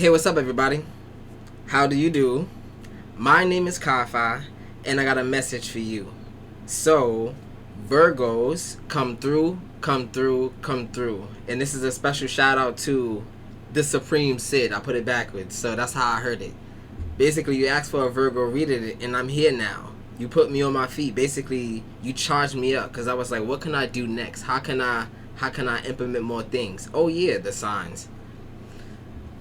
Hey, what's up, everybody? How do you do? My name is Kafa, and I got a message for you. So, Virgos, come through, come through, come through. And this is a special shout out to the Supreme Sid. I put it backwards, so that's how I heard it. Basically, you asked for a Virgo reading, and I'm here now. You put me on my feet. Basically, you charged me up because I was like, what can I do next? How can I implement more things? Oh yeah, the signs.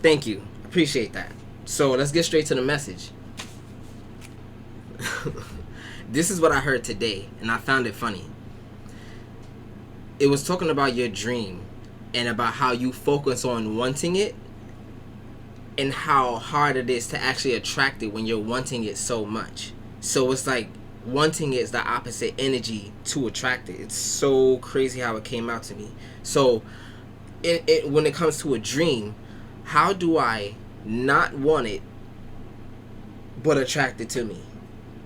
Thank you. Appreciate that. So let's get straight to the message. This is what I heard today, and I found it funny. It was talking about your dream and about how you focus on wanting it and how hard it is to actually attract it when you're wanting it so much. So it's like wanting it is the opposite energy to attract it. It's so crazy how it came out to me. So when it comes to a dream, how do I not want it but attract it to me?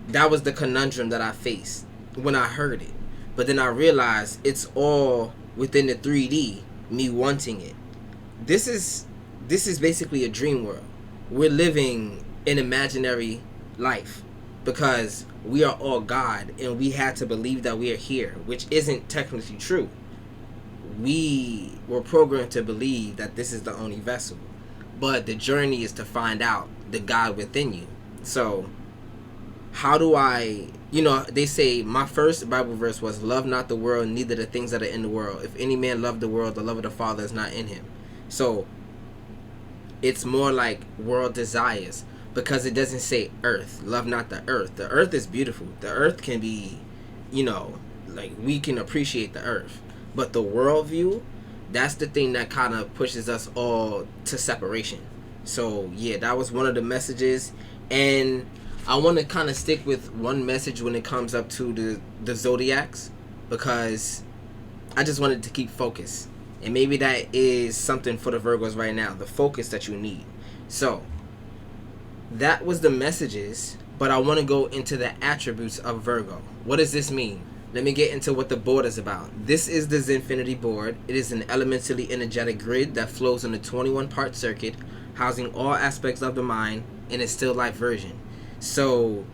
That was the conundrum that I faced when I heard it. But then I realized it's all within the 3D, me wanting it. This is basically a dream world. We're living an imaginary life because we are all God, and we had to believe that we are here, which isn't technically true. We were programmed to believe that this is the only vessel. But the journey is to find out the God within you. So, how do I, they say my first Bible verse was, love not the world, neither the things that are in the world. If any man love the world, the love of the Father is not in him. So, it's more like world desires, because it doesn't say earth. Love not the earth. The earth is beautiful. The earth can be, like we can appreciate the earth. But the worldview, that's the thing that kind of pushes us all to separation. So yeah, that was one of the messages, and I want to kind of stick with one message when it comes up to the Zodiacs, because I just wanted to keep focus, and maybe that is something for the Virgos right now, the focus that you need. So that was the messages, but I want to go into the attributes of Virgo. What does this mean? Let me get into what the board is about. This is the Zin-Finity Board. It is an elementally energetic grid that flows on a 21-part circuit, housing all aspects of the mind in a still life version. So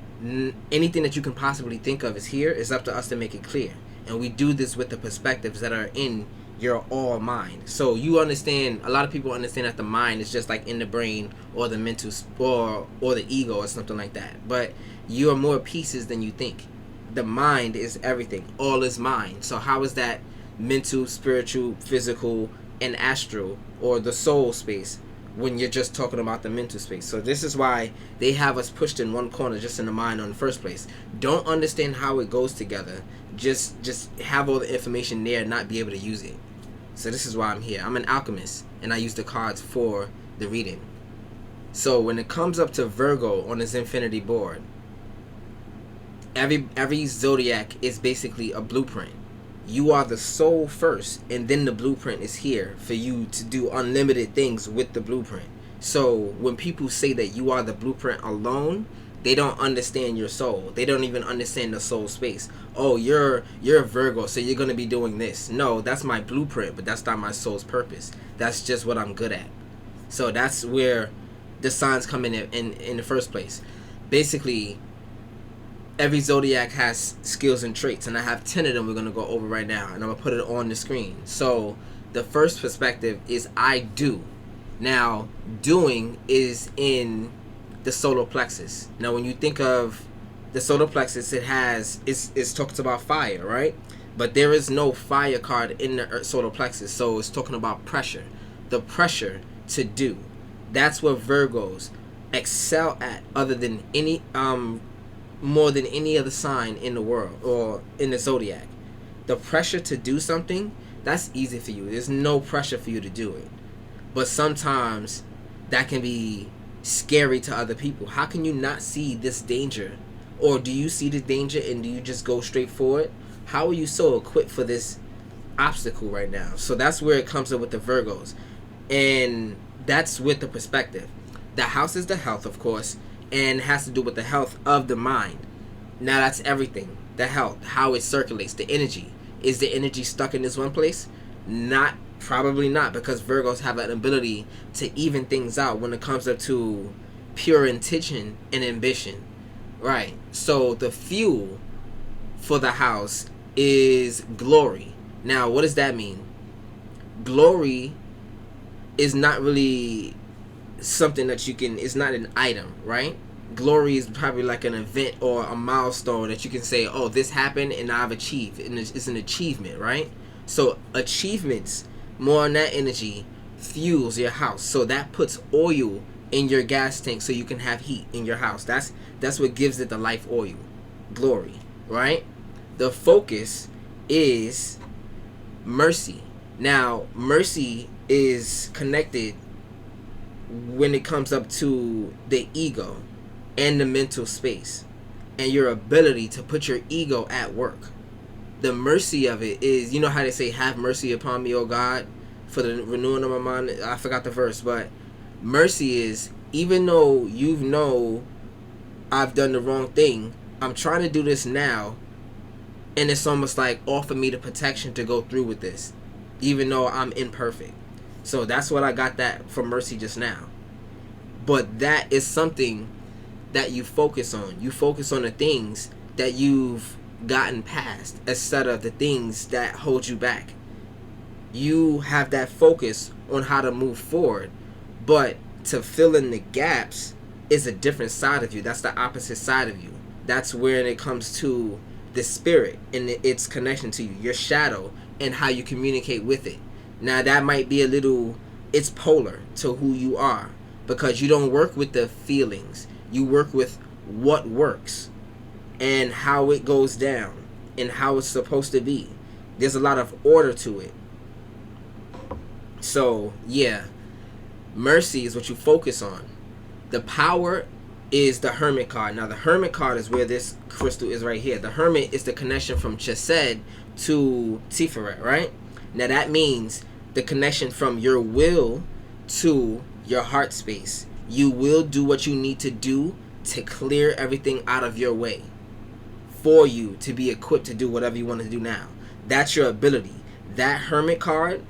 anything that you can possibly think of is here. It's up to us to make it clear. And we do this with the perspectives that are in your all mind. So you understand, a lot of people understand that the mind is just like in the brain or the mental or the ego or something like that. But you are more pieces than you think. The mind is everything. All is mind. So how is that mental, spiritual, physical, and astral, or the soul space, when you're just talking about the mental space? So this is why they have us pushed in one corner, just in the mind in the first place. Don't understand how it goes together. Just have all the information there and not be able to use it. So this is why I'm here. I'm an alchemist, and I use the cards for the reading. So when it comes up to Virgo on the Zin-Finity Board, every zodiac is basically a blueprint. You are the soul first, and then the blueprint is here for you to do unlimited things with the blueprint. So when people say that you are the blueprint alone, they don't understand your soul. They don't even understand the soul space. Oh, you're a Virgo, so you're going to be doing this. No, that's my blueprint, but that's not my soul's purpose. That's just what I'm good at. So that's where the signs come in the first place. Basically, every zodiac has skills and traits, and I have 10 of them we're going to go over right now, and I'm going to put it on the screen. So the first perspective is I do. Now, doing is in the solar plexus. Now, when you think of the solar plexus, it's talks about fire, right? But there is no fire card in the solar plexus, so it's talking about pressure. The pressure to do. That's what Virgos excel at, other than any more than any other sign in the world or in the zodiac. The pressure to do something, that's easy for you. There's no pressure for you to do it. But sometimes that can be scary to other people. How can you not see this danger? Or do you see the danger and do you just go straight for it? How are you so equipped for this obstacle right now? So that's where it comes up with the Virgos. And that's with the perspective. The house is the health, of course, and has to do with the health of the mind. Now that's everything. The health, how it circulates, the energy. Is the energy stuck in this one place? Not Probably not, because Virgos have an ability to even things out when it comes up to pure intention and ambition. Right. So the fuel for the house is glory. Now, what does that mean? Glory is not really something that you can, it's not an item, right? Glory is probably like an event or a milestone that you can say, oh, this happened and I've achieved. And it's an achievement, right? So achievements, more on that energy, fuels your house. So that puts oil in your gas tank so you can have heat in your house. That's what gives it the life oil. Glory, right? The focus is mercy. Now, mercy is connected when it comes up to the ego and the mental space and your ability to put your ego at work. The mercy of it is, you know how they say, have mercy upon me, O God, for the renewing of my mind. I forgot the verse, but mercy is, even though you know I've done the wrong thing, I'm trying to do this now, and it's almost like offer me the protection to go through with this, even though I'm imperfect. So that's what I got that from mercy just now. But that is something that you focus on. You focus on the things that you've gotten past instead of the things that hold you back. You have that focus on how to move forward, but to fill in the gaps is a different side of you. That's the opposite side of you. That's where it comes to the spirit and its connection to you, your shadow, and how you communicate with it. Now that might be a little, it's polar to who you are, because you don't work with the feelings. You work with what works and how it goes down and how it's supposed to be. There's a lot of order to it. So yeah, mercy is what you focus on. The power is the Hermit card. Now the Hermit card is where this crystal is right here. The Hermit is the connection from Chesed to Tiferet, right? Now that means the connection from your will to your heart space. You will do what you need to do to clear everything out of your way for you to be equipped to do whatever you want to do now. That's your ability. That Hermit card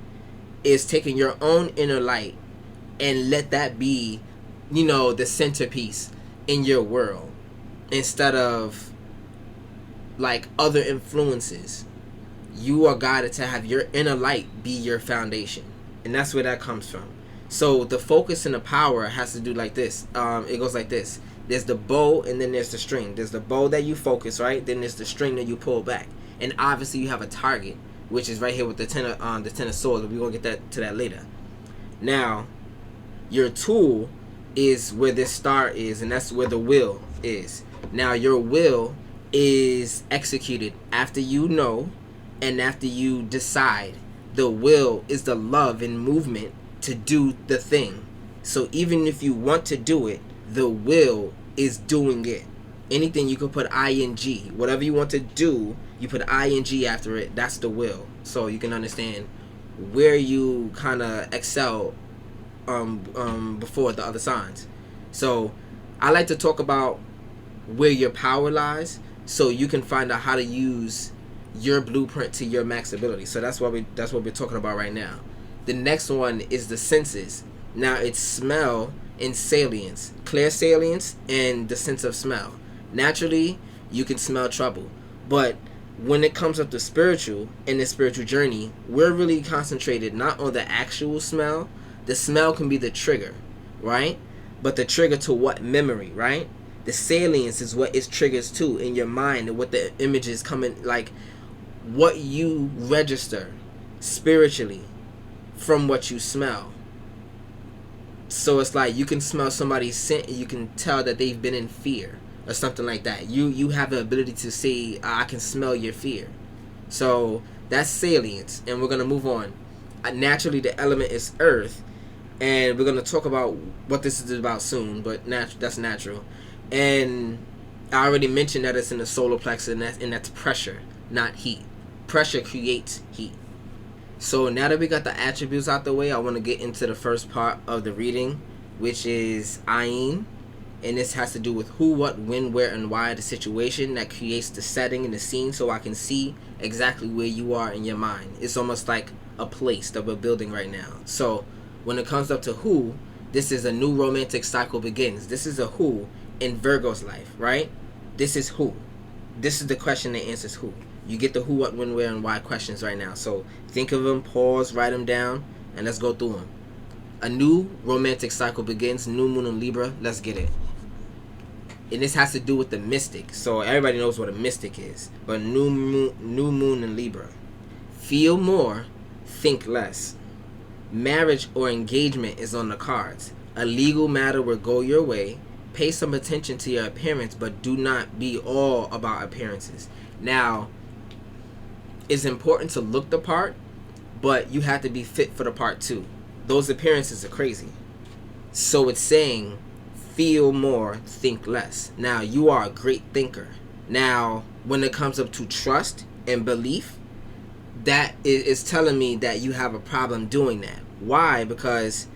is taking your own inner light and let that be, you know, the centerpiece in your world instead of like other influences. You are guided to have your inner light be your foundation, and that's where that comes from. So the focus and the power has to do like this. It goes like this. There's the bow and then there's the string. There's the bow that you focus, right? Then there's the string that you pull back, and obviously you have a target, which is right here with the ten of swords. We're gonna get to that later. Now, your tool is where this star is, and that's where the will is. Now, your will is executed after you know and after you decide. The will is the love and movement to do the thing. So even if you want to do it, the will is doing it. Anything you can put ing. Whatever you want to do, you put ing after it. That's the will. So you can understand where you kind of excel before the other signs. So I like to talk about where your power lies, so you can find out how to use your blueprint to your max ability. So that's what we're talking about right now. The next one is the senses. Now it's smell and salience, clear salience and the sense of smell. Naturally, you can smell trouble, but when it comes up to spiritual, in the spiritual journey, we're really concentrated not on the actual smell. The smell can be the trigger, right? But the trigger to what memory, right? The salience is what it triggers to in your mind, and what the images coming, like what you register spiritually from what you smell. So it's like you can smell somebody's scent and you can tell that they've been in fear or something like that. You have the ability to say, I can smell your fear. So that's salience, and we're going to move on. Naturally, the element is earth, and we're going to talk about what this is about soon, but that's natural. And I already mentioned that it's in the solar plexus, and that's pressure, not heat. Pressure creates heat. So now that we got the attributes out the way, I want to get into the first part of the reading, which is Ayin. And this has to do with who, what, when, where, and why, the situation that creates the setting and the scene, so I can see exactly where you are in your mind. It's almost like a place that we're building right now. So when it comes up to who, this is a new romantic cycle begins. This is a who in Virgo's life, right? This is who. This is the question that answers who. You get the who, what, when, where, and why questions right now. So think of them, pause, write them down, and let's go through them. A new romantic cycle begins. New moon in Libra. Let's get it. And this has to do with the mystic. So everybody knows what a mystic is. But new moon in Libra. Feel more, think less. Marriage or engagement is on the cards. A legal matter will go your way. Pay some attention to your appearance, but do not be all about appearances. Now, it's important to look the part, but you have to be fit for the part too. Those appearances are crazy. So it's saying, feel more, think less. Now, you are a great thinker. Now, when it comes up to trust and belief, that is telling me that you have a problem doing that. Why? Because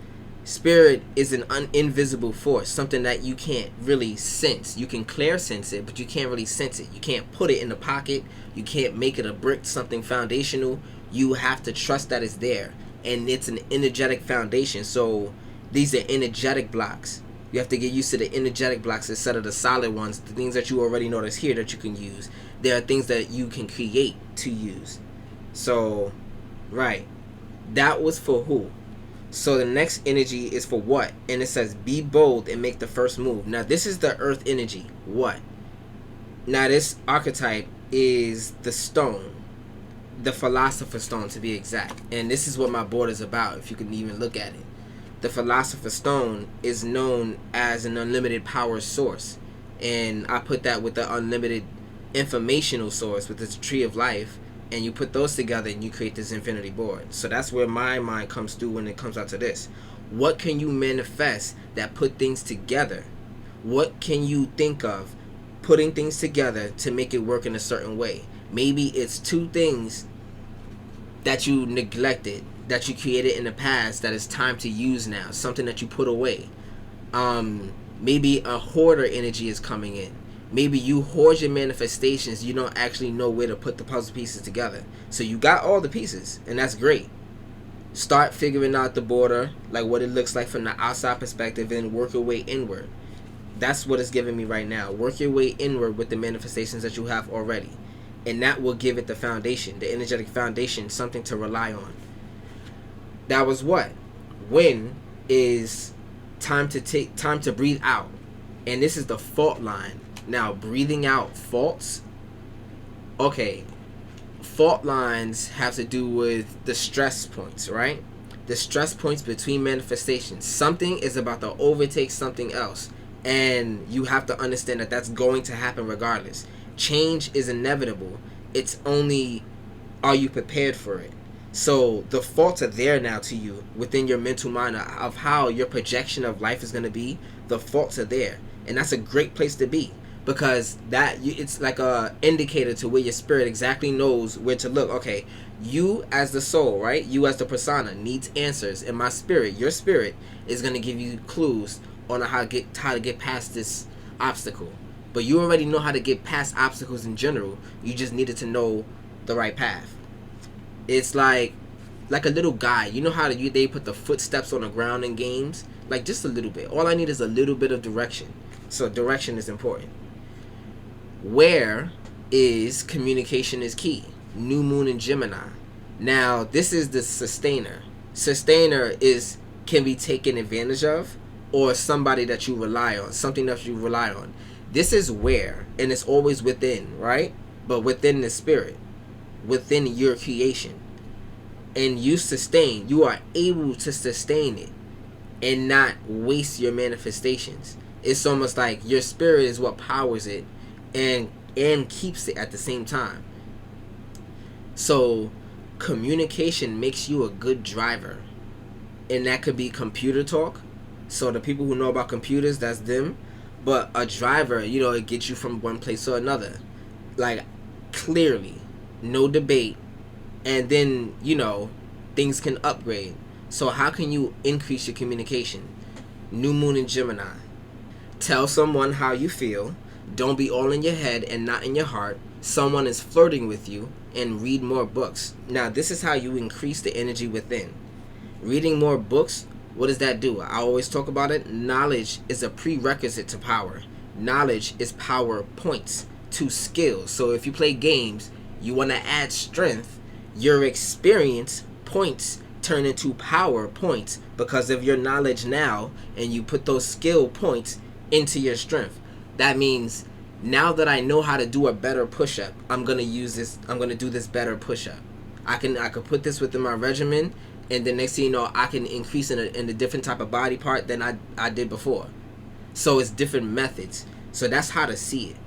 spirit is an invisible force, something that you can't really sense. You can clear sense it, but you can't really sense it. You can't put it in the pocket. You can't make it a brick, something foundational. You have to trust that it's there. And it's an energetic foundation. So these are energetic blocks. You have to get used to the energetic blocks instead of the solid ones, the things that you already know that's here that you can use. There are things that you can create to use. So, right. That was for who. So the next energy is for what? And it says, be bold and make the first move. Now, this is the earth energy. What? Now, this archetype is the stone. The philosopher's stone, to be exact. And this is what my board is about, if you can even look at it. The philosopher's stone is known as an unlimited power source. And I put that with the unlimited informational source, with the tree of life. And you put those together and you create this Zin-Finity Board. So that's where my mind comes through when it comes out to this. What can you manifest that put things together? What can you think of putting things together to make it work in a certain way? Maybe it's two things that you neglected, that you created in the past that it's time to use now. Something that you put away. Maybe a hoarder energy is coming in. Maybe you hoard your manifestations. You don't actually know where to put the puzzle pieces together. So you got all the pieces, and that's great. Start figuring out the border, like what it looks like from the outside perspective, and work your way inward. That's what it's giving me right now. Work your way inward with the manifestations that you have already. And that will give it the foundation, the energetic foundation, something to rely on. That was what? When is time to breathe out. And this is the fault line. Now, breathing out faults. Okay. Fault lines have to do with the stress points, right? The stress points between manifestations. Something is about to overtake something else. And you have to understand that that's going to happen regardless. Change is inevitable. It's only, are you prepared for it? So the faults are there now to you within your mental mind of how your projection of life is going to be. The faults are there. And that's a great place to be. Because it's like a indicator to where your spirit exactly knows where to look. Okay, you as the soul, right? You as the persona needs answers. And my spirit, your spirit, is going to give you clues on how to get past this obstacle. But you already know how to get past obstacles in general. You just needed to know the right path. It's like a little guide. You know how they put the footsteps on the ground in games? Like just a little bit. All I need is a little bit of direction. So direction is important. Where is communication is key. New moon in Gemini. Now, this is the sustainer. Sustainer can be taken advantage of, or somebody that you rely on, something that you rely on. This is where, and it's always within, right? But within the spirit, within your creation. And you sustain. You are able to sustain it and not waste your manifestations. It's almost like your spirit is what powers it and keeps it at the same time. So communication makes you a good driver. And that could be computer talk. So the people who know about computers, that's them. But a driver, it gets you from one place to another. Like, clearly. No debate. And then, things can upgrade. So how can you increase your communication? New moon in Gemini. Tell someone how you feel. Don't be all in your head and not in your heart. Someone is flirting with you and read more books. Now, this is how you increase the energy within. Reading more books, what does that do? I always talk about it. Knowledge is a prerequisite to power. Knowledge is power points to skills. So if you play games, you want to add strength, your experience points turn into power points because of your knowledge now, and you put those skill points into your strength. That means now that I know how to do a better push-up, I'm going to do this better push-up. I could put this within my regimen, and the next thing you know, I can increase in a different type of body part than I did before. So it's different methods. So that's how to see it.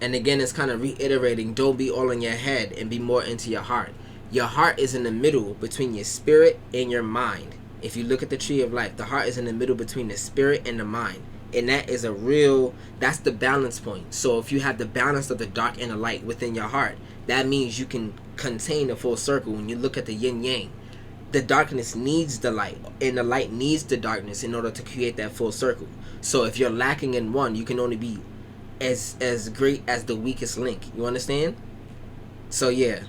And again, it's kind of reiterating, don't be all in your head and be more into your heart. Your heart is in the middle between your spirit and your mind. If you look at the tree of life, the heart is in the middle between the spirit and the mind. And that is that's the balance point. So if you have the balance of the dark and the light within your heart, that means you can contain a full circle. When you look at the yin yang, the darkness needs the light and the light needs the darkness in order to create that full circle. So if you're lacking in one, you can only be as great as the weakest link. You understand? So yeah,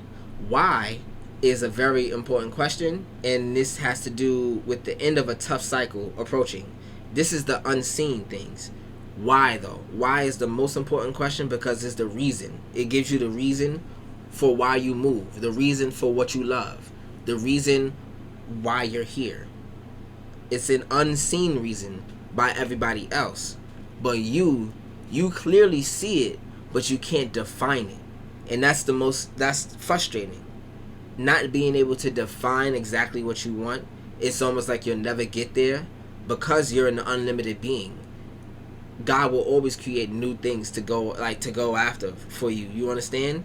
why is a very important question, and this has to do with the end of a tough cycle approaching. This is the unseen things. Why though? Why is the most important question? Because it's the reason. It gives you the reason for why you move, the reason for what you love, the reason why you're here. It's an unseen reason by everybody else, but you clearly see it, but you can't define it. And that's frustrating. Not being able to define exactly what you want. It's almost like you'll never get there because you're an unlimited being. God will always create new things to go after for you. You understand?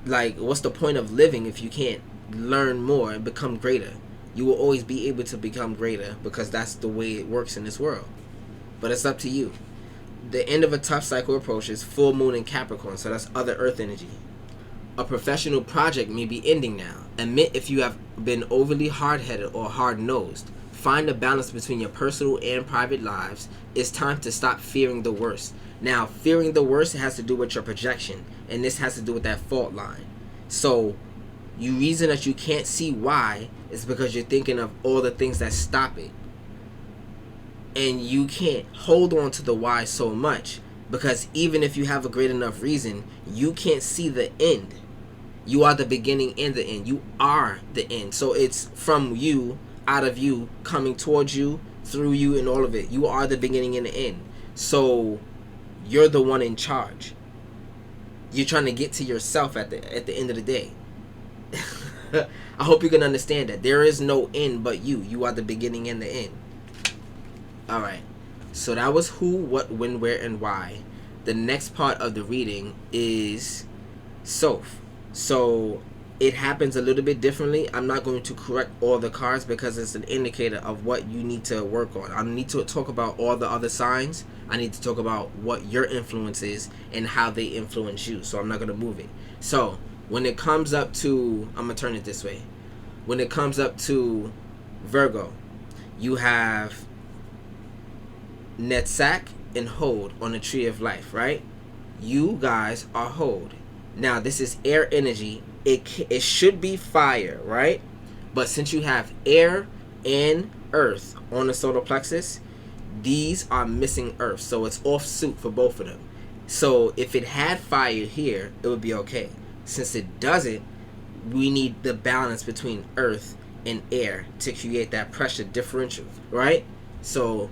Like, what's the point of living if you can't learn more and become greater? You will always be able to become greater because that's the way it works in this world. But it's up to you. The end of a tough cycle approaches. Full moon in Capricorn, so that's other earth energy. A professional project may be ending now. Admit if you have been overly hard-headed or hard-nosed. Find a balance between your personal and private lives. It's time to stop fearing the worst. Now, fearing the worst has to do with your projection, and this has to do with that fault line. So, the reason that you can't see why is because you're thinking of all the things that stop it. And you can't hold on to the why so much, because even if you have a great enough reason, you can't see the end. You are the beginning and the end. You are the end. So it's from you, out of you, coming towards you, through you, and all of it. You are the beginning and the end. So you're the one in charge. You're trying to get to yourself at the end of the day. I hope you can understand that. There is no end but you. You are the beginning and the end. Alright. So that was who, what, when, where, and why. The next part of the reading is Soph. So it happens a little bit differently. I'm not going to correct all the cards because it's an indicator of what you need to work on. I need to talk about all the other signs. I need to talk about what your influence is and how they influence you. So I'm not going to move it. So when it comes up to, I'm going to turn it this way. When it comes up to Virgo, you have Netsak and Hold on the tree of life, right? You guys are Hold. Now this is air energy. It should be fire, right? But since you have air and earth on the solar plexus, these are missing earth, so it's off suit for both of them. So if it had fire here, it would be okay. Since it doesn't, we need the balance between earth and air to create that pressure differential, right? So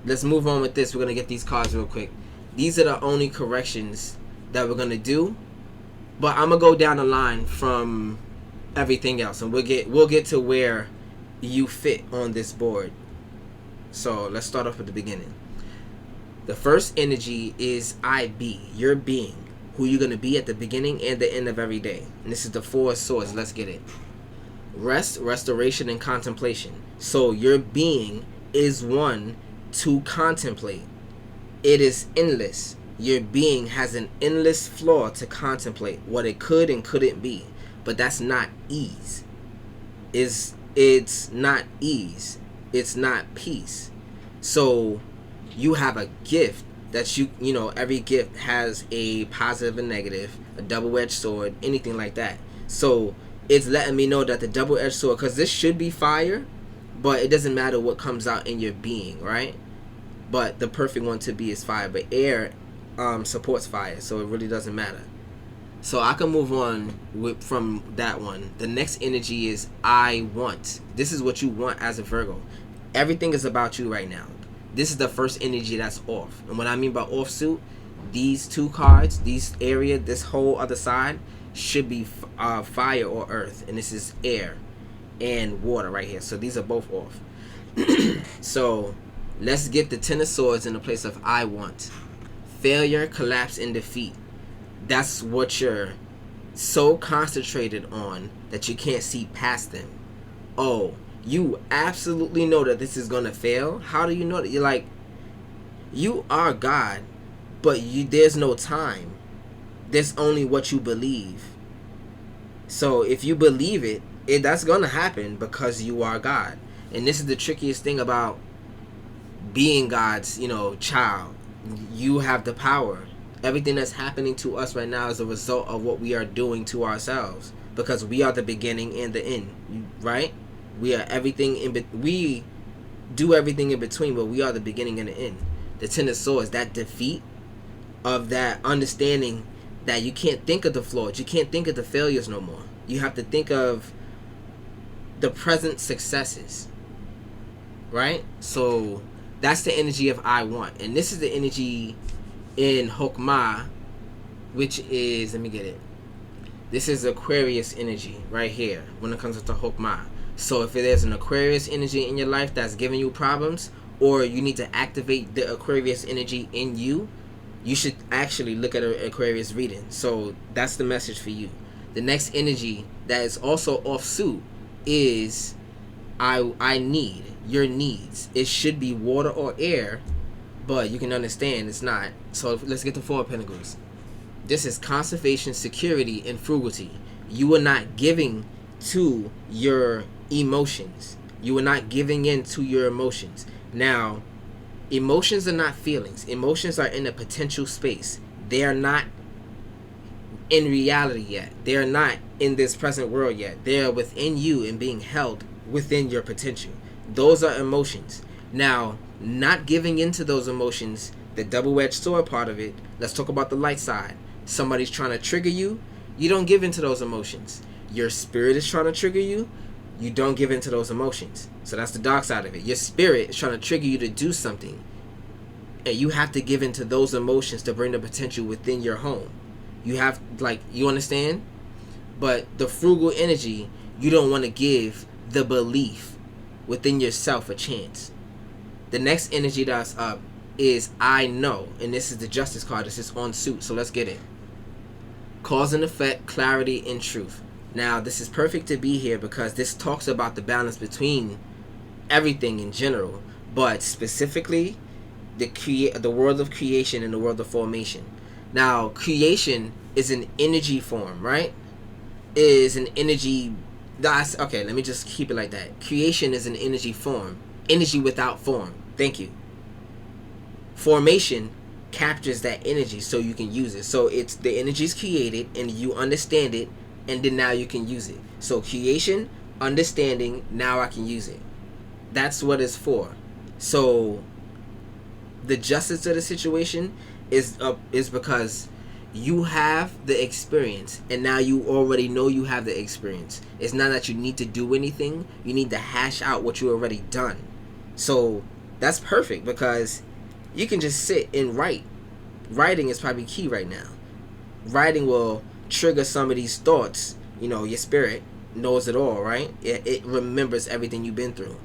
let's move on with this. We're going to get these cards real quick. These are the only corrections that we're going to do. But I'm going to go down the line from everything else. And we'll get to where you fit on this board. So let's start off at the beginning. The first energy is IB, your being. Who you're going to be at the beginning and the end of every day. And this is the Four of Swords. Let's get it. Rest, restoration, and contemplation. So your being is one to contemplate. It is endless. Your being has an endless floor to contemplate what it could and couldn't be. But that's not ease. It's not ease. It's not peace. So you have a gift that you know, every gift has a positive and negative, a double-edged sword, anything like that. So it's letting me know that the double-edged sword, because this should be fire, but it doesn't matter what comes out in your being, right? But the perfect one to be is fire. But air supports fire, so it really doesn't matter. So I can move on from that one. The next energy is I want. This is what you want as a Virgo. Everything is about you right now. This is the first energy that's off. And what I mean by offsuit, these two cards, these area, this whole other side, should be fire or earth. And this is air and water right here. So these are both off. So let's get the Ten of Swords in the place of I want. Failure, collapse, and defeat. That's what you're so concentrated on that you can't see past them. Oh, you absolutely know that this is going to fail. How do you know that? You're like, you are God, but there's no time. There's only what you believe. So if you believe it, that's going to happen because you are God. And this is the trickiest thing about being God's, child. You have the power. Everything that's happening to us right now is a result of what we are doing to ourselves, because we are the beginning and the end, right? We are everything we do everything in between, but we are the beginning and the end. The Ten of Swords, that defeat of that understanding that you can't think of the flaws, you can't think of the failures no more. You have to think of the present successes, right? So that's the energy of I want. And this is the energy in Hokmah, which is, let me get it. This is Aquarius energy right here when it comes to Hokmah. So if there's an Aquarius energy in your life that's giving you problems, or you need to activate the Aquarius energy in you, you should actually look at an Aquarius reading. So that's the message for you. The next energy that is also offsuit is I need, your needs. It should be water or air, but you can understand it's not. So let's get the Four of Pentacles. This is conservation, security, and frugality. You are not giving to your emotions. You are not giving in to your emotions. Now, emotions are not feelings. Emotions are in a potential space. They are not in reality yet. They are not in this present world yet. They are within you and being held within your potential. Those are emotions. Now, not giving into those emotions, the double-edged sword part of it, let's talk about the light side. Somebody's trying to trigger you, you don't give into those emotions. Your spirit is trying to trigger you, you don't give into those emotions. So that's the dark side of it. Your spirit is trying to trigger you to do something, and you have to give into those emotions to bring the potential within your home. You have, you understand? But the frugal energy, you don't want to give the belief within yourself a chance. The next energy that's up is I know, and this is the Justice card. This is on suit, so let's get it. Cause and effect, clarity, and truth. Now, this is perfect to be here because this talks about the balance between everything in general, but specifically the world of creation and the world of formation. Now, creation is an energy form, right? Is an energy. That's okay. Let me just keep it like that. Creation is an energy form. Energy without form. Thank you. Formation captures that energy so you can use it. So it's the energy is created and you understand it, and then now you can use it. So creation, understanding, now I can use it. That's what it's for. So the justice of the situation is because you have the experience, and now you already know you have the experience. It's not that you need to do anything. You need to hash out what you already done. So that's perfect because you can just sit and write. Writing is probably key right now. Writing will trigger some of these thoughts. Your spirit knows it all, right? It remembers everything you've been through.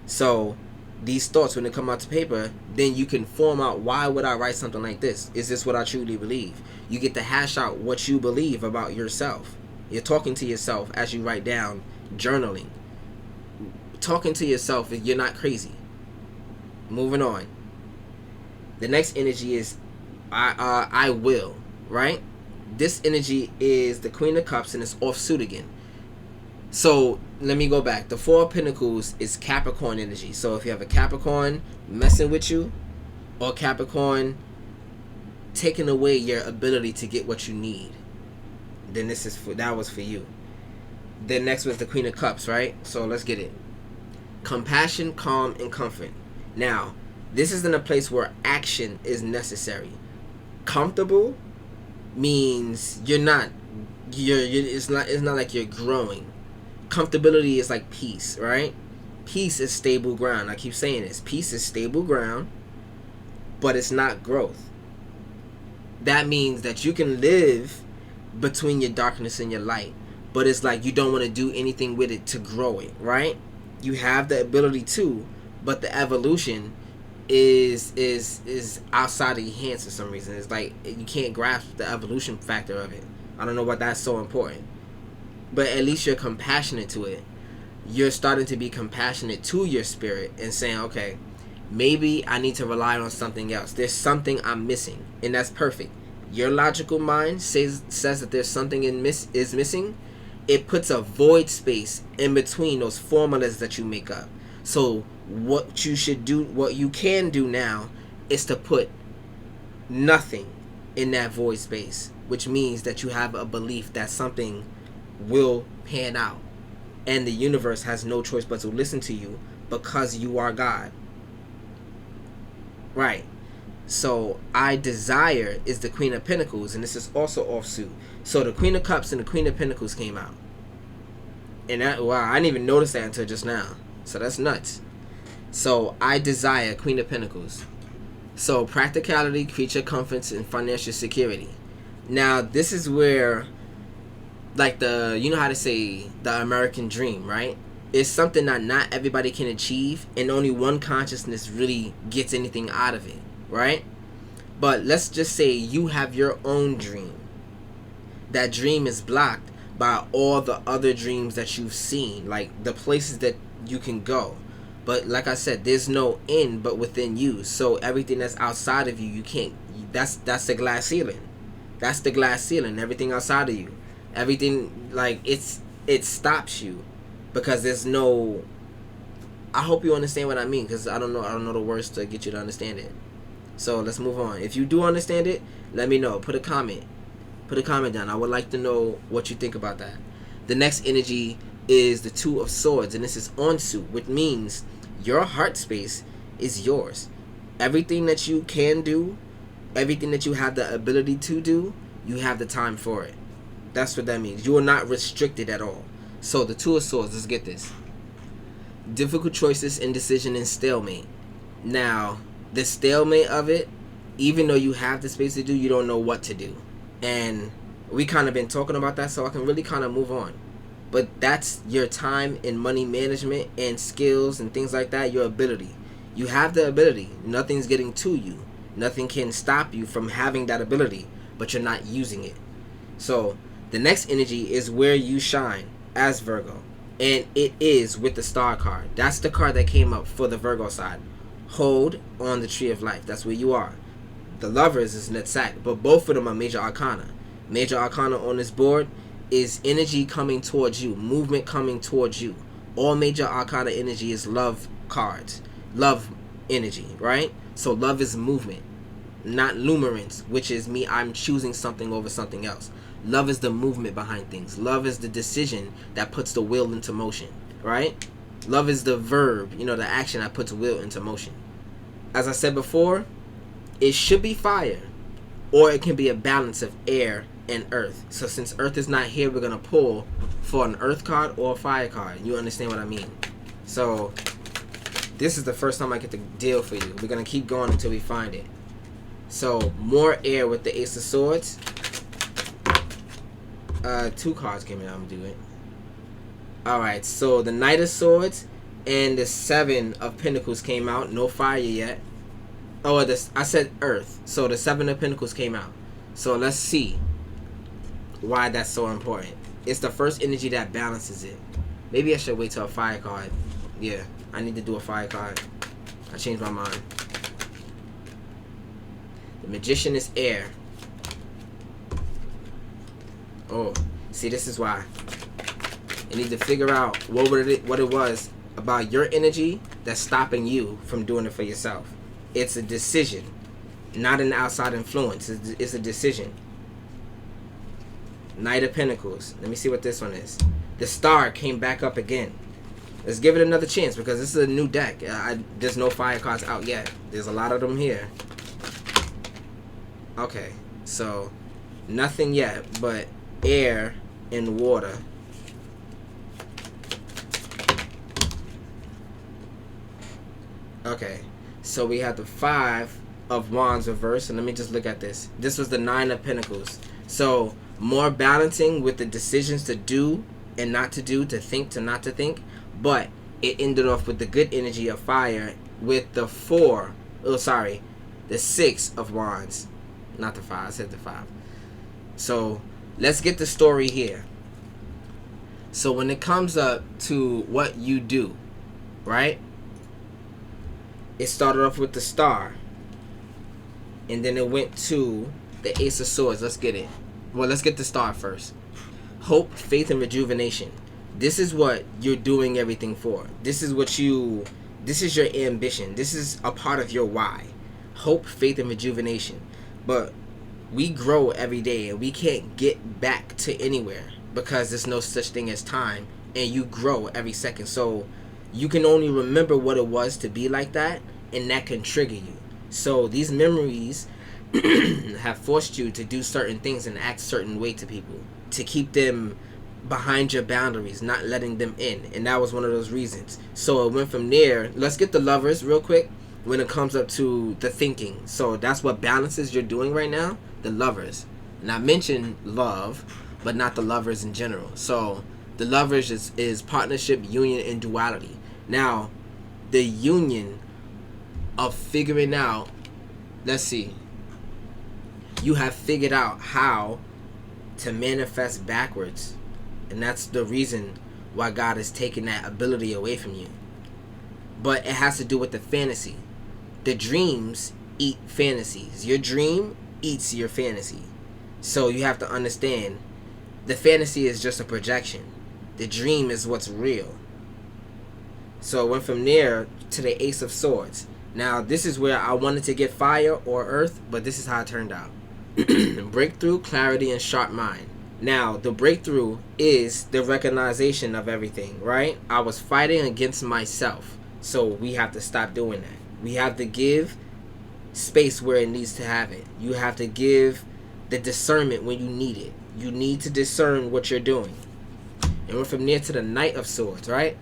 So these thoughts, when they come out to paper, then you can form out, why would I write something like this? Is this what I truly believe? You get to hash out what you believe about yourself. You're talking to yourself as you write down, journaling. Talking to yourself, you're not crazy. Moving on. The next energy is I will, right? This energy is the Queen of Cups and it's off suit again. So let me go back. The Four of Pentacles is Capricorn energy. So if you have a Capricorn messing with you, or Capricorn taking away your ability to get what you need, then that was for you. Then next was the Queen of Cups, right? So let's get it. Compassion, calm, and comfort. Now, this is in a place where action is necessary. Comfortable means it's not like you're growing. Comfortability is like peace, right? Peace is stable ground. I keep saying this. Peace is stable ground, but it's not growth. That means that you can live between your darkness and your light, but it's like you don't want to do anything with it to grow it, right? You have the ability to, but the evolution is outside of your hands for some reason. It's like you can't grasp the evolution factor of it. I don't know why that's so important, but at least you're compassionate to it. You're starting to be compassionate to your spirit and saying, okay, maybe I need to rely on something else. There's something I'm missing, and that's perfect. Your logical mind says that there's something is missing. It puts a void space in between those formulas that you make up. So what you should do, what you can do now, is to put nothing in that void space, which means that you have a belief that something will pan out, and the universe has no choice but to listen to you because you are God. Right. So I desire is the Queen of Pentacles, and this is also offsuit. So the Queen of Cups and the Queen of Pentacles came out, and wow, I didn't even notice that until just now. So that's nuts. So I desire Queen of Pentacles. So practicality, creature comforts, and financial security. Now this is where, like, you know how to say the American dream, right? It's something that not everybody can achieve, and only one consciousness really gets anything out of it, right? But let's just say you have your own dream. That dream is blocked by all the other dreams that you've seen, like the places that you can go. But like I said, there's no end but within you. So everything that's outside of you, you can't. That's the glass ceiling. That's the glass ceiling. Everything outside of you, everything, like, it stops you because there's no. I hope you understand what I mean, because I don't know the words to get you to understand it. So let's move on. If you do understand it, let me know. Put a comment down. I would like to know what you think about that. The next energy is the Two of Swords, and this is on suit, which means your heart space is yours. Everything that you can do, everything that you have the ability to do, you have the time for it. That's what that means. You are not restricted at all. So the Two of Swords, let's get this. Difficult choices, indecision, and stalemate. Now, the stalemate of it, even though you have the space to do, you don't know what to do. And we kind of been talking about that, so I can really kind of move on. But that's your time and money management and skills and things like that, your ability. You have the ability. Nothing's getting to you. Nothing can stop you from having that ability, but you're not using it. So the next energy is where you shine as Virgo. And it is with the Star card. That's the card that came up for the Virgo side. Hold on the Tree of Life. That's where you are. The Lovers is Netzach, but both of them are Major Arcana. Major Arcana on this board is energy coming towards you, movement coming towards you. All Major Arcana energy is love cards, love energy, right? So love is movement, not lumerance, which is me, I'm choosing something over something else. Love is the movement behind things. Love is the decision that puts the will into motion, right? Love is the verb, the action that puts will into motion. As I said before, it should be fire, or it can be a balance of air and earth. So since earth is not here, we're going to pull for an earth card or a fire card. You understand what I mean? So this is the first time I get the deal for you. We're going to keep going until we find it. So more air with the Ace of Swords. 2 cards came in. I'm going to do it. Alright, so the Knight of Swords and the 7 of Pentacles came out. No fire yet. Oh, I said earth. So the 7 of Pentacles came out. So let's see why that's so important. It's the first energy that balances it. Maybe I should wait till a fire card. Yeah, I need to do a fire card. I changed my mind. The Magician is air. Oh, see, this is why. You need to figure out what it was about your energy that's stopping you from doing it for yourself. It's a decision. not an outside influence. It's a decision. Knight of Pentacles. Let me see what this one is. The Star came back up again. Let's give it another chance because this is a new deck. There's no fire cards out yet. There's a lot of them here. Okay, so nothing yet but air and water. Okay, so we have the 5 of Wands reversed, and let me just look at this. This was the 9 of Pentacles. So more balancing with the decisions to do and not to do, to think to not to think, but it ended off with the good energy of fire with the the 6 of Wands, not the 5. I said the 5. So let's get the story here. So when it comes up to what you do, right? It started off with the Star, and then it went to the Ace of Swords. Let's get it. Well, let's get the Star first. Hope, faith, and rejuvenation. This is what you're doing everything for. This is your ambition. This is a part of your why. Hope, faith, and rejuvenation. But we grow every day, and we can't get back to anywhere because there's no such thing as time, and you grow every second. So you can only remember what it was to be like that, and that can trigger you. So these memories have forced you to do certain things and act certain way to people, to keep them behind your boundaries, not letting them in. And that was one of those reasons. So it went from there. Let's get the Lovers real quick when it comes up to the thinking. So that's what balances you're doing right now, the Lovers. And I mentioned love, but not the Lovers in general. So the Lovers is partnership, union, and duality. Now, the union of figuring out, let's see, you have figured out how to manifest backwards, and that's the reason why God is taking that ability away from you. But it has to do with the fantasy. The dreams eat fantasies. Your dream eats your fantasy. So you have to understand, the fantasy is just a projection. The dream is what's real. So it went from there to the Ace of Swords. Now, this is where I wanted to get fire or earth, but this is how it turned out. Breakthrough, clarity, and sharp mind. Now, the breakthrough is the recognition of everything, right? I was fighting against myself. So we have to stop doing that. We have to give space where it needs to have it. You have to give the discernment when you need it. You need to discern what you're doing. And we're from there to the Knight of Swords, right?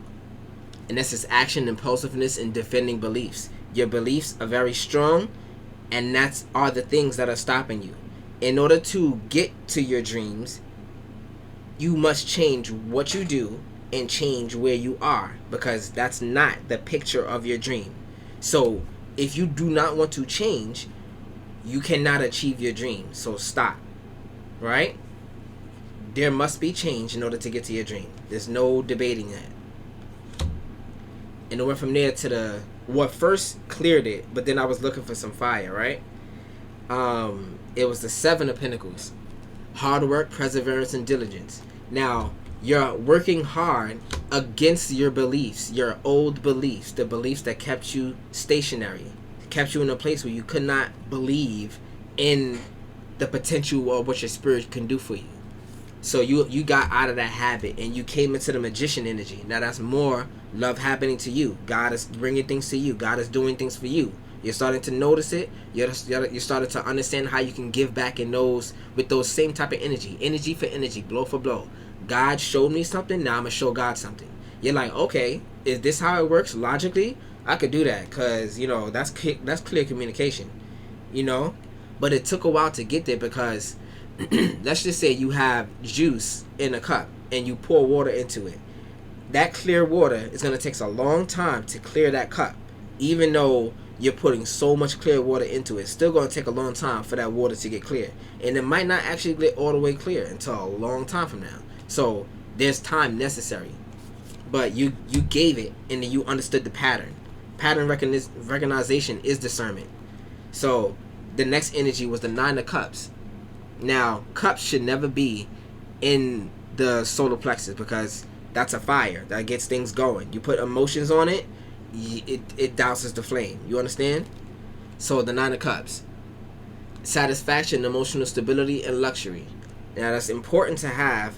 And this is action, impulsiveness, and defending beliefs. Your beliefs are very strong, and that's are the things that are stopping you. In order to get to your dreams, you must change what you do and change where you are, because that's not the picture of your dream. So if you do not want to change, you cannot achieve your dream. So stop, right? There must be change in order to get to your dream. There's no debating that. And it went from there to what first cleared it, but then I was looking for some fire, right? It was the 7 of Pentacles. Hard work, perseverance, and diligence. Now, you're working hard against your beliefs, your old beliefs, the beliefs that kept you stationary, kept you in a place where you could not believe in the potential of what your spirit can do for you. So you got out of that habit and you came into the magician energy. Now that's more love happening to you. God is bringing things to you. God is doing things for you. You're starting to notice it. You're starting to understand how you can give back in those with those same type of energy. Energy for energy, blow for blow. God showed me something. Now I'm going to show God something. You're like, okay, is this how it works logically? I could do that because, you know, that's clear communication, you know. But it took a while to get there because let's just say you have juice in a cup and you pour water into it. That clear water is going to take a long time to clear that cup. Even though you're putting so much clear water into it, it's still going to take a long time for that water to get clear. And it might not actually get all the way clear until a long time from now. So there's time necessary. But you gave it and then you understood the pattern. Pattern recognition is discernment. So the next energy was the 9 of Cups. Now, cups should never be in the solar plexus because that's a fire that gets things going. You put emotions on it, it douses the flame. You understand? So the 9 of Cups. satisfaction, emotional stability, and luxury. Now that's important to have.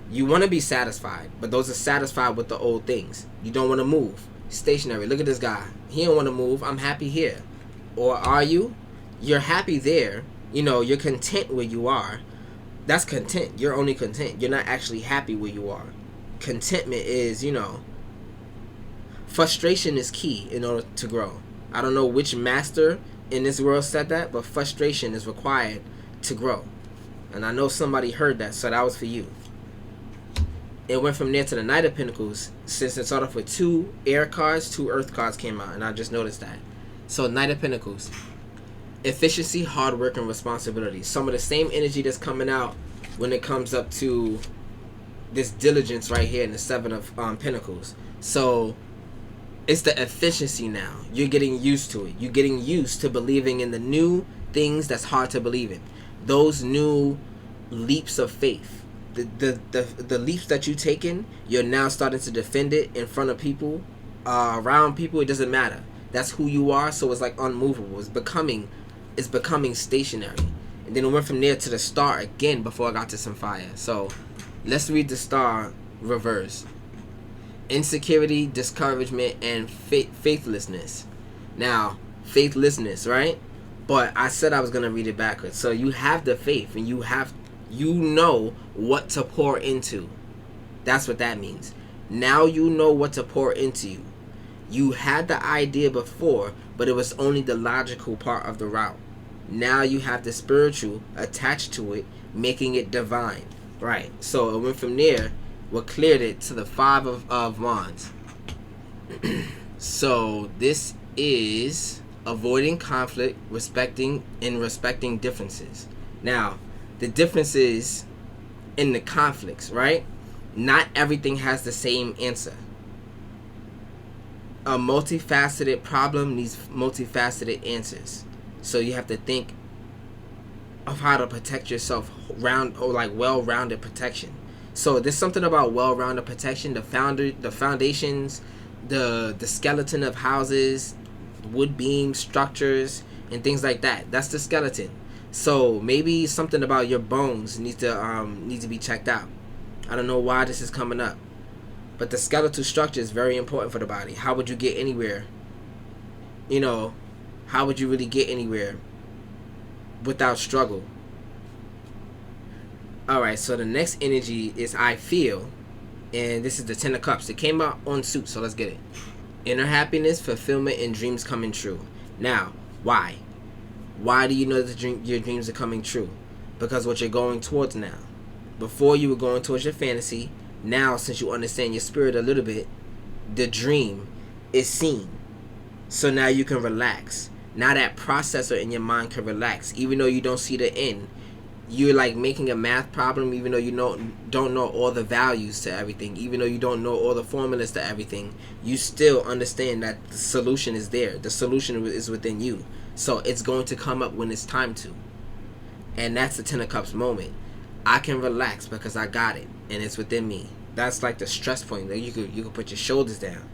You want to be satisfied, but those are satisfied with the old things. You don't want to move. Stationary. Look at this guy. He don't want to move. I'm happy here. Or are you? You're happy there. You know, you're content where you are. That's content. You're only content. You're not actually happy where you are. Contentment is, you know, frustration is key in order to grow. I don't know which master in this world said that, but frustration is required to grow. And I know somebody heard that, so that was for you. It went from there to the Knight of Pentacles. Since it started off with 2 air cards, 2 earth cards came out, and I just noticed that. So Knight of Pentacles. Efficiency, hard work, and responsibility. Some of the same energy that's coming out when it comes up to this diligence right here in the 7 of Pentacles. So it's the efficiency now. You're getting used to it. You're getting used to believing in the new things that's hard to believe in. Those new leaps of faith. The leaps that you've taken, you're now starting to defend it in front of people, around people. It doesn't matter. That's who you are. So it's like unmovable. It's becoming stationary. And then it went from there to the Star again before I got to some fire. So let's read the Star reverse. Insecurity, discouragement, and faithlessness. Now, faithlessness, right? But I said I was going to read it backwards. So you have the faith, and you know what to pour into. That's what that means. Now you know what to pour into you. You had the idea before, but it was only the logical part of the route. Now you have the spiritual attached to it, making it divine. Right. So it went from there, what cleared it, to the 5 of Wands. So this is avoiding conflict, respecting differences. Now, the differences in the conflicts, right? Not everything has the same answer. A multifaceted problem needs multifaceted answers. So you have to think of how to protect yourself, well-rounded protection. So there's something about well-rounded protection, the foundations, the skeleton of houses, wood beam structures, and things like that. That's the skeleton. So maybe something about your bones needs to be checked out. I don't know why this is coming up, but the skeletal structure is very important for the body. How would you get anywhere? You know, how would you really get anywhere without struggle? Alright, so the next energy is I feel, and this is the 10 of Cups. It came out on suit, so let's get it. Inner happiness, fulfillment, and dreams coming true. Now, why? Why do you know that your dreams are coming true? Because what you're going towards now. Before you were going towards your fantasy. Now, since you understand your spirit a little bit, the dream is seen. So now you can relax. Now that processor in your mind can relax. Even though you don't see the end. You're like making a math problem, even though you don't know all the values to everything. Even though you don't know all the formulas to everything. You still understand that the solution is there. The solution is within you. So it's going to come up when it's time to. And that's the 10 of Cups moment. I can relax because I got it. And it's within me. That's like the stress point. That you could put your shoulders down.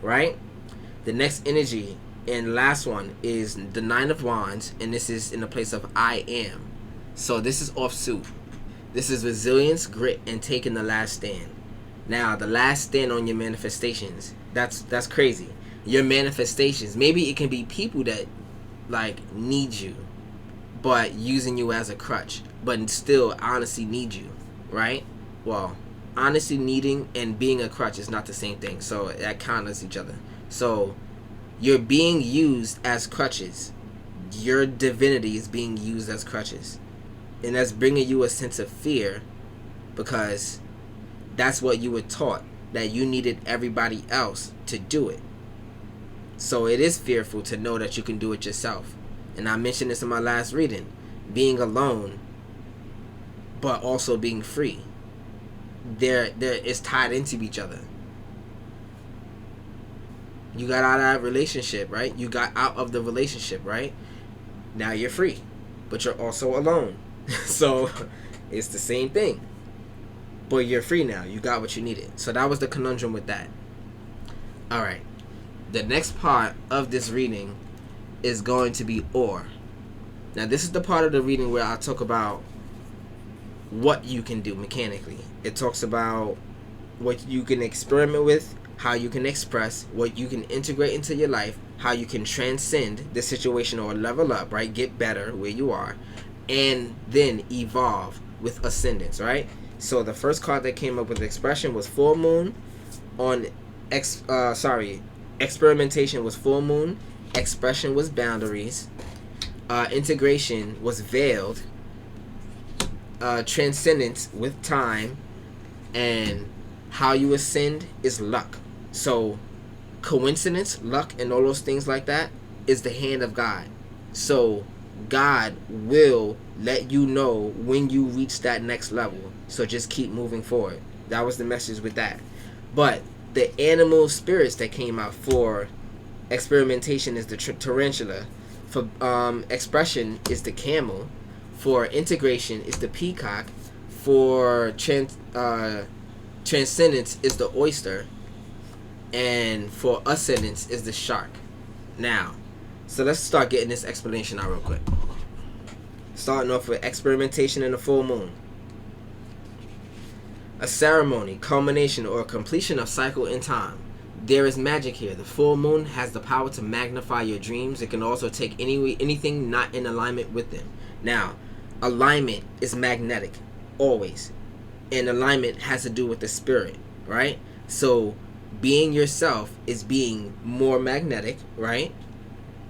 Right? The next energy and last one is the 9 of Wands. And this is in the place of I am. So this is off suit. This is resilience, grit, and taking the last stand. Now, the last stand on your manifestations. That's crazy. Your manifestations. Maybe it can be people that like need you, but using you as a crutch, but still honestly need you, right? Well, honestly needing and being a crutch is not the same thing, so that counters each other. So you're being used as crutches. Your divinity is being used as crutches, and that's bringing you a sense of fear, because that's what you were taught, that you needed everybody else to do it. So it is fearful to know that you can do it yourself. And I mentioned this in my last reading. Being alone, but also being free. There is tied into each other. You got out of that relationship, right? You got out of the relationship, right? Now you're free. But you're also alone. So it's the same thing. But you're free now. You got what you needed. So that was the conundrum with that. Alright. The next part of this reading is going to be or. Now, this is the part of the reading where I talk about what you can do mechanically. It talks about what you can experiment with, how you can express, what you can integrate into your life, how you can transcend the situation or level up, right? Get better where you are, and then evolve with ascendance, right? So the first card that came up with expression was full moon. Experimentation was full moon. Expression was boundaries. Integration was veiled. Transcendence with time. And how you ascend is luck. So coincidence, luck, and all those things like that is the hand of God. So God will let you know when you reach that next level. So just keep moving forward. That was the message with that. But the animal spirits that came out for experimentation is the tarantula. For expression is the camel. For integration is the peacock. For transcendence is the oyster. And for ascendance is the shark. Now, so let's start getting this explanation out real quick. Starting off with experimentation in the full moon. A ceremony, culmination, or completion of cycle in time. There is magic here. The full moon has the power to magnify your dreams. It can also take anything not in alignment with them. Now, alignment is magnetic, always. And alignment has to do with the spirit, right? So, being yourself is being more magnetic, right?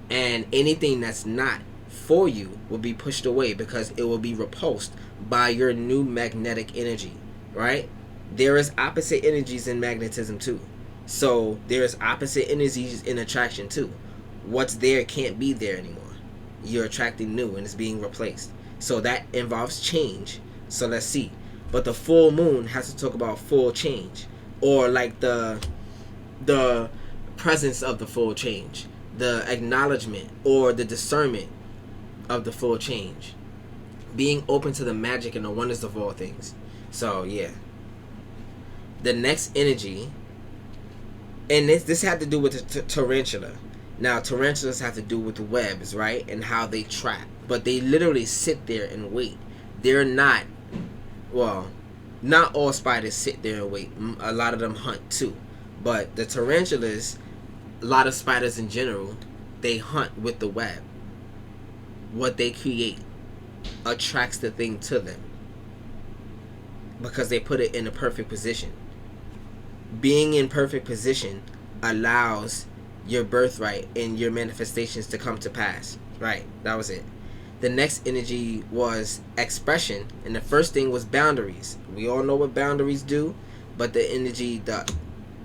And anything that's not for you will be pushed away because it will be repulsed by your new magnetic energy, right? There is opposite energies in magnetism too. So there is opposite energies in attraction too. What's there can't be there anymore. You're attracting new and it's being replaced. So that involves change. So let's see. But the full moon has to talk about full change, or like the presence of the full change, the acknowledgement or the discernment of the full change, being open to the magic and the wonders of all things. So yeah, the next energy, and this had to do with the tarantula. Now tarantulas have to do with webs, right, and how they trap, but they literally sit there and wait. They're not, well, not all spiders sit there and wait. A lot of them hunt too, but the tarantulas, a lot of spiders in general, they hunt with the web. What they create attracts the thing to them because they put it in a perfect position. Being in perfect position allows your birthright and your manifestations to come to pass. Right, that was it. The next energy was expression, and the first thing was boundaries. We all know what boundaries do, but the energy, the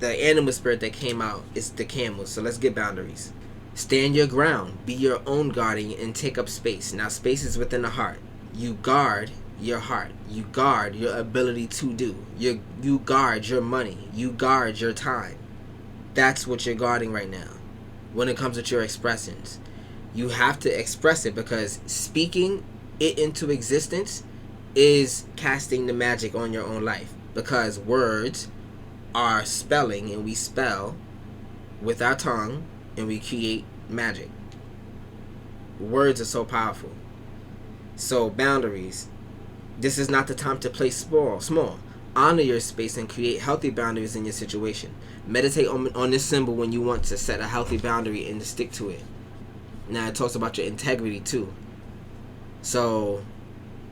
animal spirit that came out is the camel. So let's get boundaries. Stand your ground, be your own guardian, and take up space. Now space is within the heart. You guard your heart. You guard your ability to do. You guard your money. You guard your time. That's what you're guarding right now when it comes to your expressions. You have to express it because speaking it into existence is casting the magic on your own life, because words are spelling, and we spell with our tongue and we create magic. Words are so powerful. So boundaries. This is not the time to play small. Honor your space and create healthy boundaries in your situation. Meditate on this symbol when you want to set a healthy boundary and to stick to it. Now it talks about your integrity too. So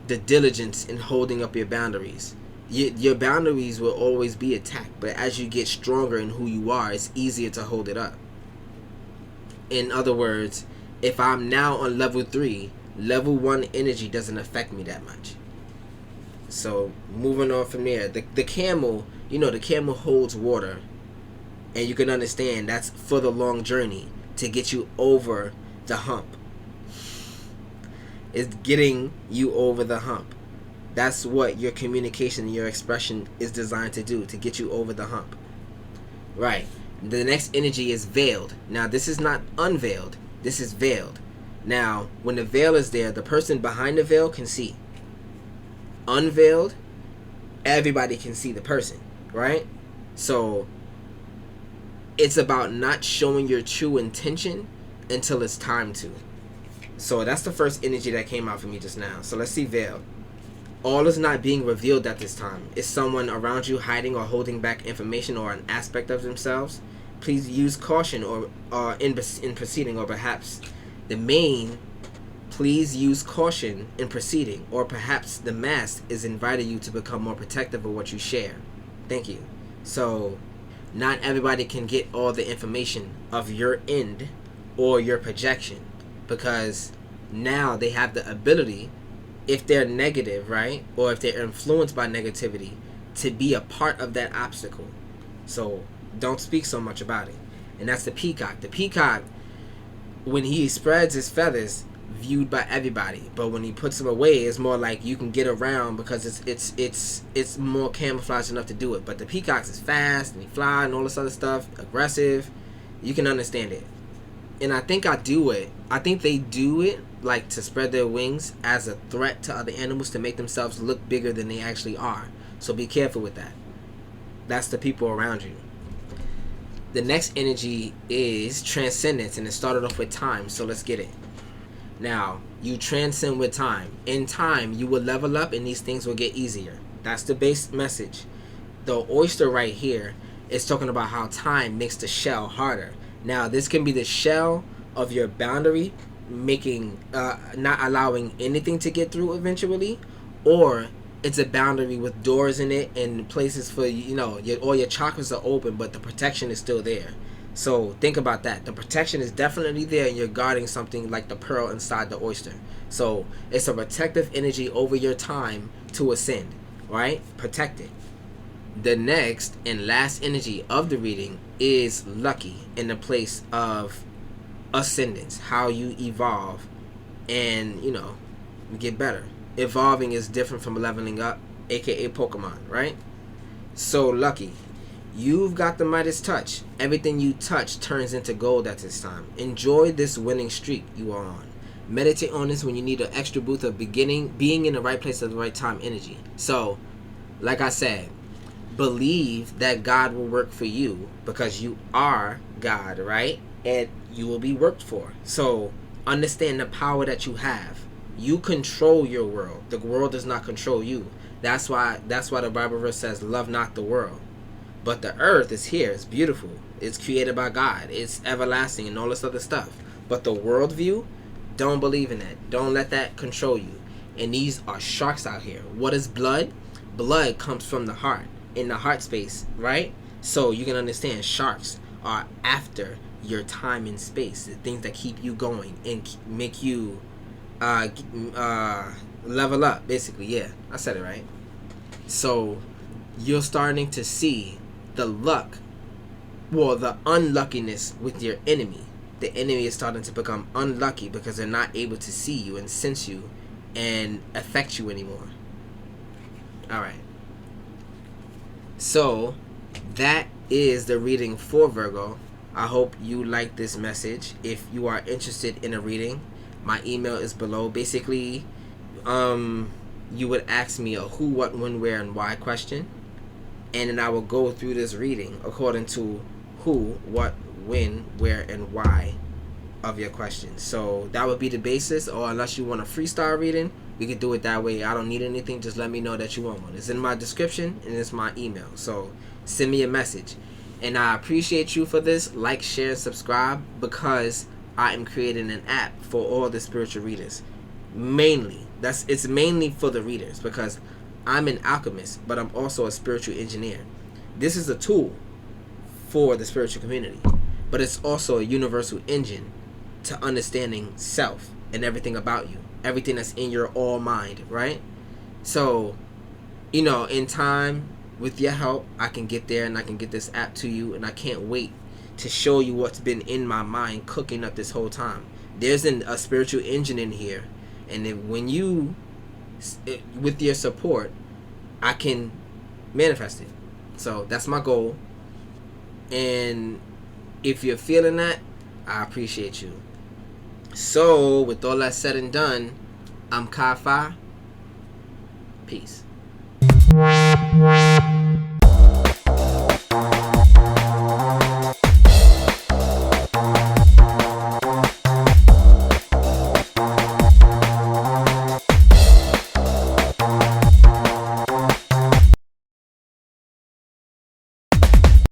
the diligence in holding up your boundaries. Your boundaries will always be attacked, but as you get stronger in who you are, it's easier to hold it up. In other words, if I'm now on level 3, level 1 energy doesn't affect me that much. So moving on from there, the camel, the camel holds water, and you can understand that's for the long journey to get you over the hump. It's getting you over the hump. That's what your communication and your expression is designed to do, to get you over the hump. Right. The next energy is veiled. Now this is not unveiled. This is veiled. Now when the veil is there, the person behind the veil can see. Unveiled, everybody can see the person, right? So it's about not showing your true intention until it's time to. So that's the first energy that came out for me just now. So let's see veiled. All is not being revealed at this time. Is someone around you hiding or holding back information or an aspect of themselves? Please use caution or in proceeding, or perhaps the main. Please use caution in proceeding, or perhaps the mask is inviting you to become more protective of what you share. Thank you. So, not everybody can get all the information of your end or your projection, because now they have the ability, if they're negative, right, or if they're influenced by negativity, to be a part of that obstacle. So don't speak so much about it. And that's the peacock. The peacock, when he spreads his feathers, viewed by everybody, but when he puts them away, it's more like you can get around because it's more camouflaged enough to do it. But the peacocks is fast and he fly and all this other stuff, aggressive. You can understand it. And I think they do it like to spread their wings as a threat to other animals, to make themselves look bigger than they actually are. So be careful with that. That's the people around you. The next energy is transcendence, and it started off with time, so let's get it. Now, you transcend with time. In time, you will level up and these things will get easier. That's the base message. The oyster right here is talking about how time makes the shell harder. Now, this can be the shell of your boundary, making not allowing anything to get through eventually, or it's a boundary with doors in it and places for, all your chakras are open, but the protection is still there. So think about that. The protection is definitely there, and you're guarding something like the pearl inside the oyster. So it's a protective energy over your time to ascend, right? Protect it. The next and last energy of the reading is lucky, in the place of ascendance, how you evolve and, get better. Evolving is different from leveling up, aka Pokemon, right? So lucky. You've got the Midas touch. Everything you touch turns into gold at this time. Enjoy this winning streak you are on. Meditate on this when you need an extra boost of being in the right place at the right time energy. So, like I said, believe that God will work for you, because you are God, right? And you will be worked for. So, understand the power that you have. You control your world. The world does not control you. That's why the Bible verse says, love not the world. But the earth is here. It's beautiful. It's created by God. It's everlasting and all this other stuff. But the worldview, don't believe in that. Don't let that control you. And these are sharks out here. What is blood? Blood comes from the heart, in the heart space, right? So you can understand sharks are after your time and space. The things that keep you going and make you level up, basically. Yeah, I said it right. So you're starting to see the unluckiness with your enemy. The enemy is starting to become unlucky because they're not able to see you and sense you and affect you anymore. Alright. So that is the reading for Virgo. I hope you like this message. If you are interested in a reading, my email is below. Basically, you would ask me a who, what, when, where, and why question, and then I will go through this reading according to who, what, when, where, and why of your question. So that would be the basis. Or unless you want a freestyle reading, we could do it that way. I don't need anything. Just let me know that you want one. It's in my description and it's my email. So send me a message. And I appreciate you for this. Like, share, and subscribe, because I am creating an app for all the spiritual readers. It's mainly for the readers, because I'm an alchemist, but I'm also a spiritual engineer. This is a tool for the spiritual community, but it's also a universal engine to understanding self and everything about you, everything that's in your all mind, right? So, in time, with your help, I can get there and I can get this app to you, and I can't wait to show you what's been in my mind cooking up this whole time. There's a spiritual engine in here, and when with your support, I can manifest it. So that's my goal, and if you're feeling that, I appreciate you. So with all that said and done, I'm Kai-Fi. Peace.